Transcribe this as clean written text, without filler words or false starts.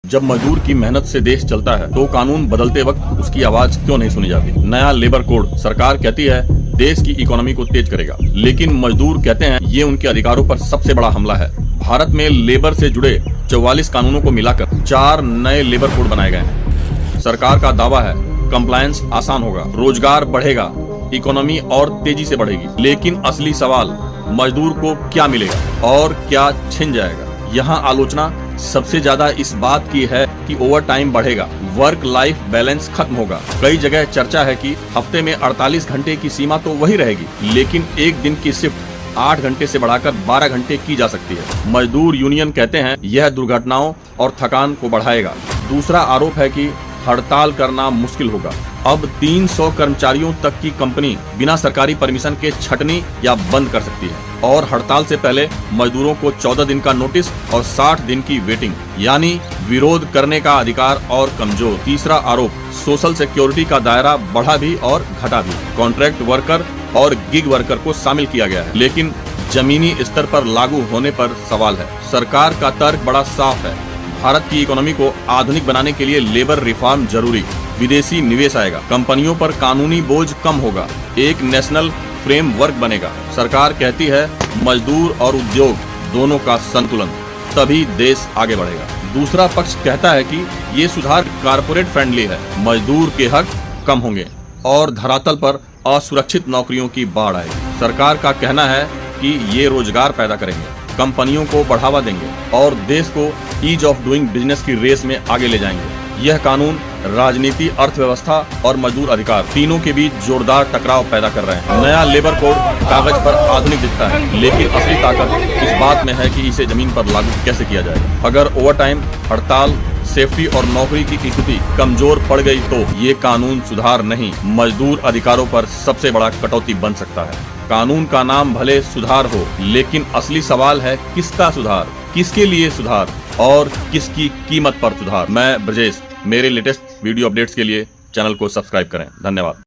जब मजदूर की मेहनत से देश चलता है तो कानून बदलते वक्त उसकी आवाज क्यों नहीं सुनी जाती। नया लेबर कोड सरकार कहती है देश की इकोनॉमी को तेज करेगा, लेकिन मजदूर कहते हैं ये उनके अधिकारों पर सबसे बड़ा हमला है। भारत में लेबर से जुड़े 44 कानूनों को मिलाकर 4 नए लेबर कोड बनाए गए हैं। सरकार का दावा है कंप्लायंस आसान होगा, रोजगार बढ़ेगा, इकोनॉमी और तेजी से बढ़ेगी। लेकिन असली सवाल मजदूर को क्या मिलेगा और क्या छिन जाएगा। यहाँ आलोचना सबसे ज्यादा इस बात की है कि ओवर टाइम बढ़ेगा, वर्क लाइफ बैलेंस खत्म होगा। कई जगह चर्चा है कि हफ्ते में 48 घंटे की सीमा तो वही रहेगी, लेकिन एक दिन की शिफ्ट 8 घंटे से बढ़ाकर 12 घंटे की जा सकती है। मजदूर यूनियन कहते हैं यह दुर्घटनाओं और थकान को बढ़ाएगा। दूसरा आरोप है कि हड़ताल करना मुश्किल होगा। अब 300 कर्मचारियों तक की कंपनी बिना सरकारी परमिशन के छटनी या बंद कर सकती है और हड़ताल से पहले मजदूरों को 14 दिन का नोटिस और 60 दिन की वेटिंग, यानी विरोध करने का अधिकार और कमजोर। तीसरा आरोप सोशल सिक्योरिटी का दायरा बढ़ा भी और घटा भी। कॉन्ट्रैक्ट वर्कर और गिग वर्कर को शामिल किया गया है, लेकिन जमीनी स्तर पर लागू होने पर सवाल है। सरकार का तर्क बड़ा साफ है, भारत की इकोनॉमी को आधुनिक बनाने के लिए लेबर रिफॉर्म जरूरी। विदेशी निवेश आएगा, कंपनियों पर कानूनी बोझ कम होगा, एक नेशनल फ्रेमवर्क बनेगा। सरकार कहती है मजदूर और उद्योग दोनों का संतुलन, तभी देश आगे बढ़ेगा। दूसरा पक्ष कहता है कि ये सुधार कारपोरेट फ्रेंडली है, मजदूर के हक कम होंगे और धरातल पर असुरक्षित नौकरियों की बाढ़ आएगी। सरकार का कहना है कि ये रोजगार पैदा करेंगे, कंपनियों को बढ़ावा देंगे और देश को ईज ऑफ डूइंग बिजनेस की रेस में आगे ले जाएंगे। यह कानून राजनीति, अर्थव्यवस्था और मजदूर अधिकार तीनों के बीच जोरदार टकराव पैदा कर रहे हैं। नया लेबर कोड कागज पर आधुनिक दिखता है, लेकिन असली ताकत इस बात में है कि इसे जमीन पर लागू कैसे किया जाए। अगर ओवरटाइम, हड़ताल, सेफ्टी और नौकरी की स्थिति कमजोर पड़ गई तो ये कानून सुधार नहीं, मजदूर अधिकारों पर सबसे बड़ा कटौती बन सकता है। कानून का नाम भले सुधार हो, लेकिन असली सवाल है किसका सुधार, किसके लिए सुधार और किसकी कीमत पर सुधार। मैं ब्रजेश, मेरे लेटेस्ट वीडियो अपडेट्स के लिए चैनल को सब्सक्राइब करें। धन्यवाद।